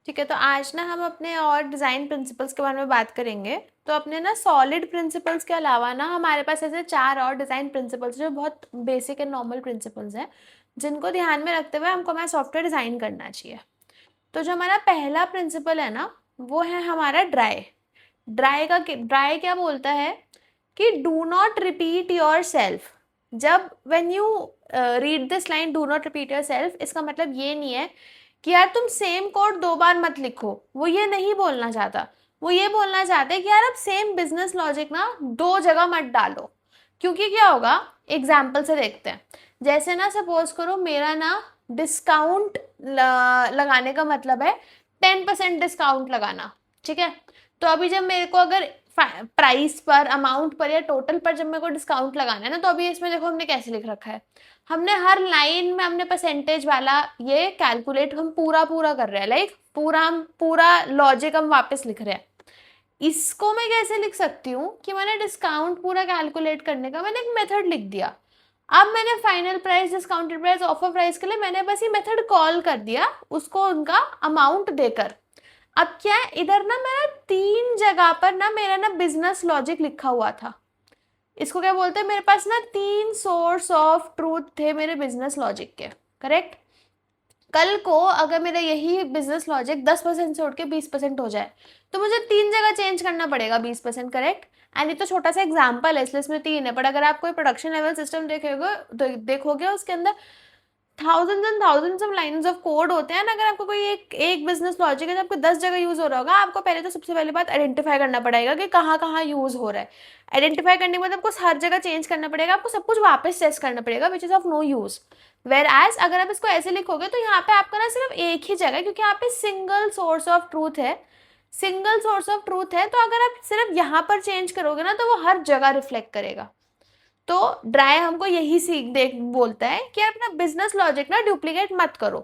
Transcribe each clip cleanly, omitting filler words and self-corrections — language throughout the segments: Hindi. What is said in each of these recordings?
ठीक है, तो आज ना हम अपने और डिज़ाइन प्रिंसिपल्स के बारे में बात करेंगे। तो अपने ना सॉलिड प्रिंसिपल्स के अलावा ना हमारे पास ऐसे 4 और डिज़ाइन प्रिंसिपल्स जो बहुत बेसिक एंड नॉर्मल प्रिंसिपल्स हैं, जिनको ध्यान में रखते हुए हमको हमारा सॉफ्टवेयर डिज़ाइन करना चाहिए। तो जो हमारा पहला प्रिंसिपल है ना, वो है हमारा ड्राई। ड्राई क्या बोलता है कि do not repeat yourself. जब when you read this line do not repeat yourself, इसका मतलब ये नहीं है कि यार तुम सेम कोड 2 बार मत लिखो। वो ये नहीं बोलना चाहता। वो ये बोलना चाहते हैं कि यार अब सेम बिजनेस लॉजिक ना 2 जगह मत डालो। क्योंकि क्या होगा, एग्जाम्पल से देखते हैं। जैसे ना सपोज करो मेरा ना डिस्काउंट लगाने का मतलब है 10% डिस्काउंट लगाना। ठीक है, तो अभी जब मेरे को अगर प्राइस पर, अमाउंट पर या टोटल पर जब मेरे को डिस्काउंट लगाना है ना, तो अभी इसमें देखो हमने कैसे लिख रखा है। हमने हर लाइन में हमने परसेंटेज वाला ये कैलकुलेट हम पूरा पूरा कर रहे हैं, लाइक पूरा लॉजिक हम वापस लिख रहे हैं। इसको मैं कैसे लिख सकती हूँ कि मैंने डिस्काउंट पूरा कैलकुलेट करने का मैंने एक मेथड लिख दिया। अब मैंने final price, discounted price, offer price के लिए मैंने बस ये मेथड कॉल कर दिया उसको उनका अमाउंट देकर। अब क्या है, इधर ना मेरा 3 जगह पर ना मेरा ना बिजनेस लॉजिक लिखा हुआ था। इसको क्या बोलते हैं, मेरे पास ना 3 सोर्स ऑफ ट्रूथ थे मेरे बिजनेस लॉजिक के। करेक्ट। कल को अगर मेरा यही बिजनेस लॉजिक 10% से उठ के 20% हो जाए, तो मुझे 3 जगह चेंज करना पड़ेगा 20%। करेक्ट। एंड ये तो छोटा सा एग्जाम्पल है, इसलिए इसमें 3 है, बट अगर आप कोई प्रोडक्शन लेवल सिस्टम देखोगे उसके अंदर thousands and thousands of lines of code होते हैं ना। अगर आपको कोई एक बिजनेस लॉजिक है तो आपको 10 जगह यूज हो रहा होगा, आपको पहले तो सबसे पहले बात आइडेंटिफाई करना पड़ेगा कि कहाँ कहाँ यूज हो रहा है। आइडेंटिफाई करने के बाद आपको हर जगह चेंज करना पड़ेगा, आपको सब कुछ वापस टेस्ट करना पड़ेगा which is of no use. Whereas अगर आप इसको ऐसे लिखोगे तो यहाँ पे आपका ना सिर्फ एक ही जगह, क्योंकि यहाँ पे सिंगल सोर्स ऑफ ट्रूथ है, सिंगल सोर्स ऑफ ट्रूथ है, तो अगर आप सिर्फ यहाँ पर चेंज करोगे ना तो वो हर जगह रिफ्लेक्ट करेगा। तो ड्राई हमको यही सीख देख बोलता है कि अपना बिजनेस लॉजिक ना डुप्लीकेट मत करो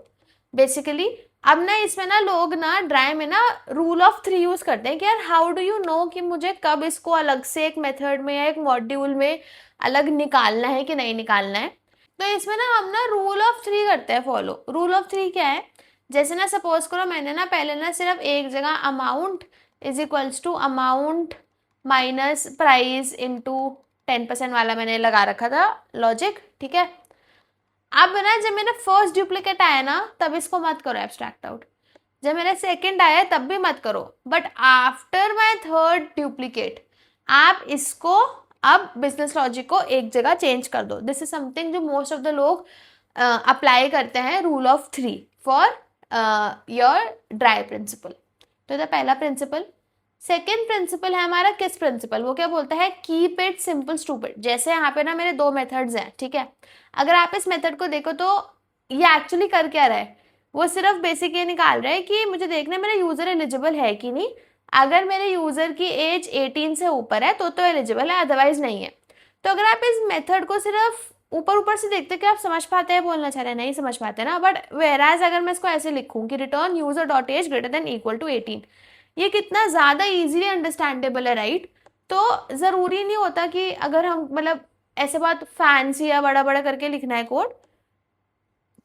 बेसिकली। अब ना इसमें ना लोग ना ड्राई में ना रूल ऑफ 3 यूज करते हैं कि यार हाउ डू यू नो कि मुझे कब इसको अलग से एक मेथड में या एक मॉड्यूल में अलग निकालना है कि नहीं निकालना है। तो इसमें ना हम ना रूल ऑफ 3 करते हैं फॉलो। रूल ऑफ 3 क्या है, जैसे ना सपोज करो मैंने ना पहले ना सिर्फ एक जगह amount is equals to amount minus price into 10% वाला मैंने लगा रखा था लॉजिक। ठीक है, अब ना जब मेरा फर्स्ट डुप्लीकेट आया ना तब इसको मत करो एब्स्ट्रैक्ट आउट, जब मेरा सेकंड आया तब भी मत करो, but after my third duplicate आप इसको अब बिजनेस लॉजिक को एक जगह चेंज कर दो। दिस इज समथिंग जो मोस्ट ऑफ द लोग अप्लाई करते हैं, rule of 3 for your dry principle. तो ये पहला प्रिंसिपल। सेकेंड प्रिंसिपल है हमारा किस प्रिंसिपल, वो क्या बोलता है, कीप इट सिंपल स्टूपिड। जैसे यहाँ पे ना मेरे 2 मेथड्स हैं। ठीक है, अगर आप इस मेथड को देखो तो ये एक्चुअली कर क्या रहा है, वो सिर्फ बेसिक ये निकाल रहा है कि मुझे देखना है मेरा यूजर एलिजिबल है कि नहीं। अगर मेरे यूजर की एज 18 से ऊपर है तो एलिजिबल है, अदरवाइज नहीं है। तो अगर आप इस मेथड को सिर्फ ऊपर ऊपर से देखते कि आप समझ पाते हैं बोलना चाह रहे हैं, नहीं समझ पाते ना। बट वेराज अगर मैं इसको ऐसे लिखूं कि return user dot age greater than equal to 18, ये कितना ज़्यादा इजीली अंडरस्टैंडेबल है, राइट। तो ज़रूरी नहीं होता कि अगर हम मतलब ऐसे बात फैंसी या बड़ा बड़ा करके लिखना है कोड।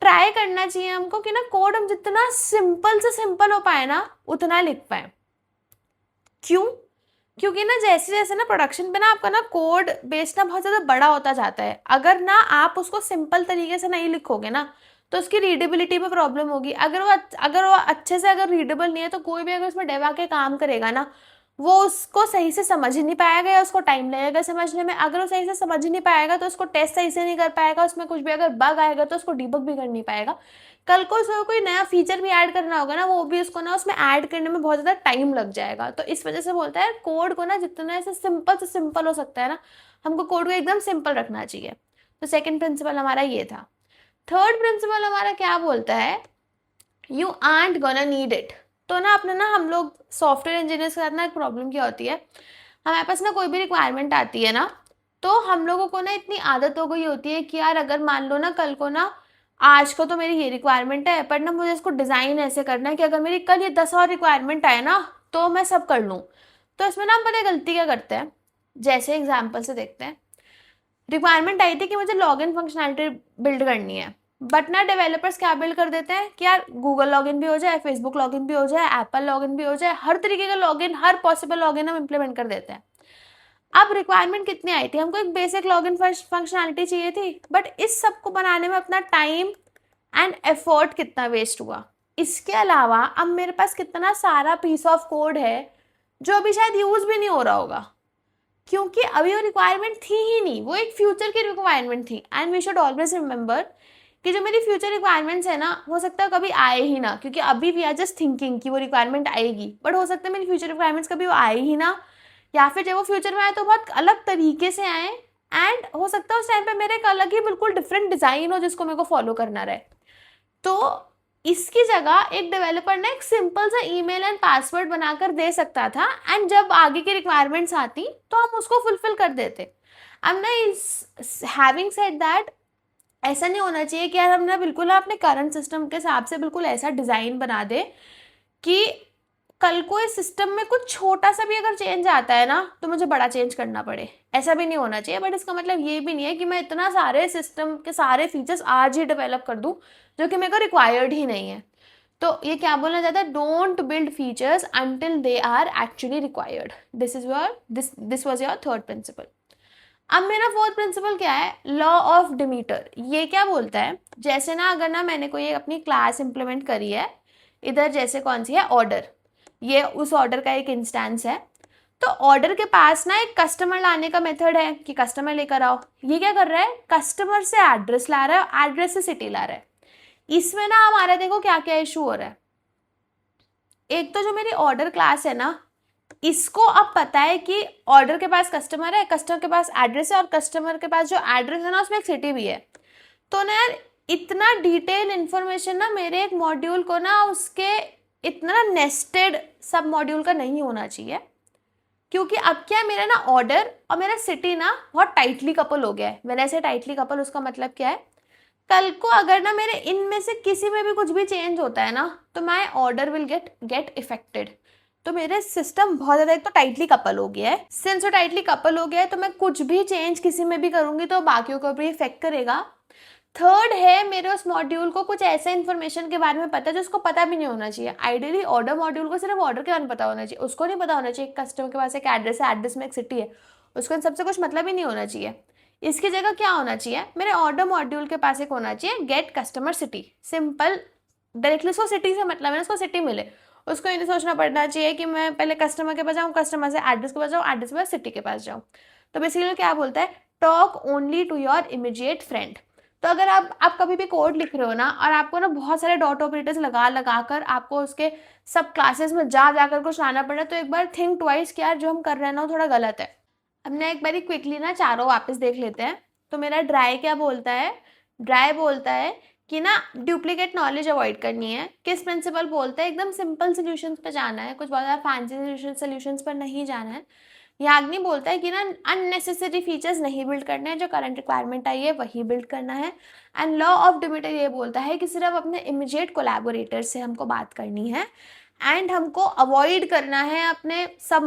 ट्राई करना चाहिए हमको कि ना कोड हम जितना सिंपल से सिंपल हो पाए ना उतना लिख पाए। क्यों, क्योंकि ना जैसे जैसे ना प्रोडक्शन पे ना आपका ना कोड बेस ना बहुत ज़्यादा बड़ा होता जाता है। अगर ना आप उसको सिंपल तरीके से नहीं लिखोगे ना तो उसकी रीडेबिलिटी पे प्रॉब्लम होगी। अगर वो अच्छे से अगर रीडेबल नहीं है तो कोई भी अगर उसमें डेव आके काम करेगा ना वो उसको सही से समझ ही नहीं पाएगा या उसको टाइम लगेगा समझने में। अगर वो सही से समझ ही नहीं पाएगा तो उसको टेस्ट सही से नहीं कर पाएगा, उसमें कुछ भी अगर बग आएगा तो उसको डिबग भी कर नहीं पाएगा। कल को उसमें कोई नया फीचर भी ऐड करना होगा ना, वो भी उसको ना उसमें ऐड करने में बहुत ज़्यादा टाइम लग जाएगा। तो इस वजह से बोलता है कोड को ना जितना ऐसे सिंपल से सिंपल हो सकता है ना हमको कोड को एकदम सिंपल रखना चाहिए। तो सेकेंड प्रिंसिपल हमारा ये था। थर्ड प्रिंसिपल हमारा क्या बोलता है, you art gonna need it. तो ना अपने ना हम लोग सॉफ्टवेयर इंजीनियर्स के साथ ना एक प्रॉब्लम क्या होती है, हमारे पास ना कोई भी रिक्वायरमेंट आती है ना तो हम लोगों को ना इतनी आदत हो गई होती है कि यार अगर मान लो ना कल को ना आज को तो मेरी ये रिक्वायरमेंट है पर ना मुझे इसको डिज़ाइन ऐसे करना है कि अगर मेरी कल ये 10 और रिक्वायरमेंट आए ना तो मैं सब कर लूँ। तो इसमें ना हम पता है गलती क्या करते हैं, जैसे एग्जाम्पल से देखते हैं। रिक्वायरमेंट आई थी कि मुझे लॉग इन फंक्शनैलिटी बिल्ड करनी है। बट ना डेवलपर्स क्या बिल्ड कर देते हैं कि यार गूगल लॉगिन भी हो जाए, फेसबुक लॉगिन भी हो जाए, एप्पल लॉगिन भी हो जाए, हर तरीके का लॉगिन, हर पॉसिबल लॉगिन हम इम्प्लीमेंट कर देते हैं। अब रिक्वायरमेंट कितनी आई थी, हमको एक बेसिक लॉगिन फंक्शनैलिटी चाहिए थी, बट इस सब को बनाने में अपना टाइम एंड एफर्ट कितना वेस्ट हुआ। इसके अलावा अब मेरे पास कितना सारा पीस ऑफ कोड है जो अभी शायद यूज भी नहीं हो रहा होगा, क्योंकि अभी वो रिक्वायरमेंट थी ही नहीं, वो एक फ्यूचर की रिक्वायरमेंट थी। And we should always remember कि जो मेरी फ्यूचर रिक्वायरमेंट्स है ना, हो सकता है कभी आए ही ना, क्योंकि अभी वी आर जस्ट थिंकिंग कि वो रिक्वायरमेंट आएगी, बट हो सकता है मेरी फ्यूचर रिक्वायरमेंट्स कभी वो आए ही ना, या फिर जब वो फ्यूचर में आए तो बहुत अलग तरीके से आए। एंड हो सकता है उस टाइम पे मेरे एक अलग ही बिल्कुल डिफरेंट डिजाइन हो जिसको मेरे को फॉलो करना रहे। तो इसकी जगह एक डेवलपर ने एक सिंपल सा ईमेल एंड पासवर्ड बनाकर दे सकता था, एंड जब आगे की रिक्वायरमेंट्स आती तो हम उसको फुलफिल कर देते। अब ना इस हैविंग सेड दैट, ऐसा नहीं होना चाहिए कि यार हम ना बिल्कुल अपने करंट सिस्टम के हिसाब से बिल्कुल ऐसा डिज़ाइन बना दे कि कल को इस सिस्टम में कुछ छोटा सा भी अगर चेंज आता है ना तो मुझे बड़ा चेंज करना पड़े। ऐसा भी नहीं होना चाहिए, बट इसका मतलब ये भी नहीं है कि मैं इतना सारे सिस्टम के सारे फीचर्स आज ही डेवलप कर दूं जो कि मेरे को रिक्वायर्ड ही नहीं है। तो ये क्या बोलना चाहता है, don't build features until they are actually required. This was your third principle. अब मेरा फोर्थ प्रिंसिपल क्या है, लॉ ऑफ डिमीटर। ये क्या बोलता है, जैसे ना अगर ना मैंने कोई अपनी क्लास इंप्लीमेंट करी है, इधर जैसे कौन सी है ऑर्डर, ये उस ऑर्डर का एक इंस्टेंस है, तो ऑर्डर के पास ना एक कस्टमर लाने का मेथड है कि कस्टमर लेकर आओ। ये क्या कर रहा है, कस्टमर से एड्रेस ला रहा है, एड्रेस से सिटी ला रहा है। इसमें ना हमारा देखो क्या क्या इशू हो रहा है। एक तो जो मेरी ऑर्डर क्लास है ना, इसको अब पता है कि ऑर्डर के पास कस्टमर है, कस्टमर के पास एड्रेस है, और कस्टमर के पास जो एड्रेस है ना उसमें एक सिटी भी है। तो ना यार इतना डिटेल इंफॉर्मेशन ना मेरे एक मॉड्यूल को ना उसके इतना नेस्टेड सब मॉड्यूल का नहीं होना चाहिए, क्योंकि अब क्या है, मेरा ना ऑर्डर और मेरा सिटी ना बहुत टाइटली कपल हो गया है। मैंने ऐसे टाइटली कपल, उसका मतलब क्या है, कल को अगर ना मेरे इनमें से किसी में भी कुछ भी चेंज होता है ना तो my order will get affected. तो मेरे सिस्टम बहुत ज़्यादा एक तो टाइटली कपल हो गया है। सिंस वो टाइटली कपल हो गया है तो मैं कुछ भी चेंज किसी में भी करूंगी तो बाकियों को भी इफेक्ट करेगा। थर्ड है, मेरे उस मॉड्यूल को कुछ ऐसा इन्फॉर्मेशन के बारे में पता है जो उसको पता भी नहीं होना चाहिए। आइडियली ऑर्डर मॉड्यूल को सिर्फ ऑर्डर के बारे में पता होना चाहिए, उसको नहीं पता होना चाहिए कस्टमर के पास एक एड्रेस है, एड्रेस में एक सिटी है, उसको इन सबसे कुछ मतलब ही नहीं होना चाहिए। इसकी जगह क्या होना चाहिए, मेरे ऑर्डर मॉड्यूल के पास एक होना चाहिए get customer city. Simple, directly उसको सिटी से मतलब है, उसको सिटी मिले। उसको ये नहीं सोचना पड़ना चाहिए कि मैं पहले कस्टमर के पास जाऊँ, कस्टमर से एड्रेस के पास जाऊँ, एड्रेस के पास सिटी के पास जाऊँ। तो बेसिकली क्या बोलता है, talk only to your immediate friend. तो अगर आप कभी भी कोड लिख रहे हो ना और आपको ना बहुत सारे डॉट ऑपरेटर्स लगा लगा कर आपको उसके सब क्लासेस में जा जाकर कुछ लाना पड़ रहा है, तो एक बार थिंक ट्वाइस कि यार जो हम कर रहे हैं ना वो थोड़ा गलत है। अब ना एक बारी क्विकली ना चारों वापस देख लेते हैं। तो मेरा ड्राई क्या बोलता है, ड्राई बोलता है कि ना डुप्लीकेट नॉलेज अवॉइड करनी है। किस प्रिंसिपल बोलता है, एकदम सिंपल सोल्यूशंस पे जाना है, कुछ बहुत ज़्यादा फैंसी सोल्यूशंस पर नहीं जाना है। याग्नि बोलता है कि ना अननेसेसरी फीचर्स नहीं बिल्ड करने हैं, जो करंट रिक्वायरमेंट आई है वही बिल्ड करना है। एंड लॉ ऑफ डिमीटर ये बोलता है कि सिर्फ अपने इमीडिएट कोलैबोरेटर से हमको बात करनी है, एंड हमको अवॉइड करना है अपने सब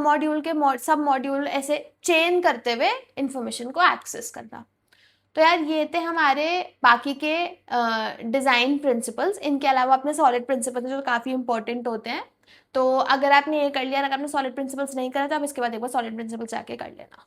मॉड्यूल ऐसे चेन करते हुए इंफॉर्मेशन को एक्सेस करना। तो यार ये थे हमारे बाकी के डिज़ाइन प्रिंसिपल्स। इनके अलावा अपने सॉलिड प्रिंसिपल्स जो काफ़ी इंपॉर्टेंट होते हैं। तो अगर आपने ये कर लिया, अगर आपने सॉलिड प्रिंसिपल्स नहीं करा तो आप इसके बाद एक बार सॉलिड प्रिंसिपल्स जाके कर लेना।